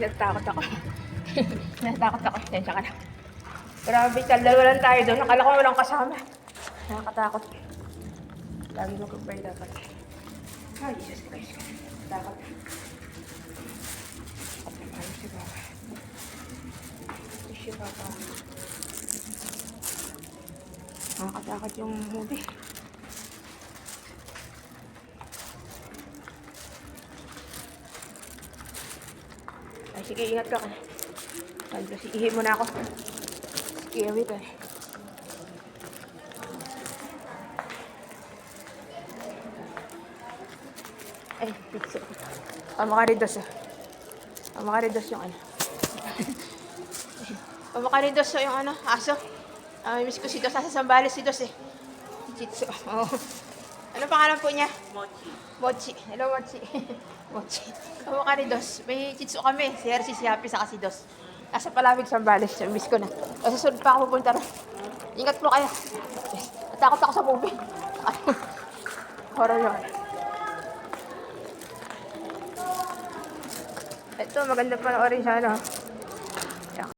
Natakot ako. Natakot ako. Tensya ka na. Grabe, dalawa lang tayo doon. Akala ko walang kasama. Nakakatakot. Lagi mag-goodbye dapat. Ay, Jesus Christ. Takot. Ano si Papa? Si Papa. Nakakatakot yung movie. Ay, sige, ingat ka. Ay, kasi ihi mo na ako. Sige, wait eh. Ay, pizza. Pamakaridos ah. Pamakaridos yung ano. Pamakaridos yung ano, aso. Miss ko si Dos. Nasa Sambales si Dos eh. Chitsu. Oh. Ano pangalan po niya? Mochi. Mochi. Hello, Mochi. Mochi. Pamakaridos. May chitsu kami. Si Hershey, si Happy, saka si Dos. Nasa Palawig, Sambales. Miss ko na. O, susunod pa ako pupunta rin. Ingat po kayo. Natakot ako sa movie. Horror yun. Ito, maganda pa na orange ano.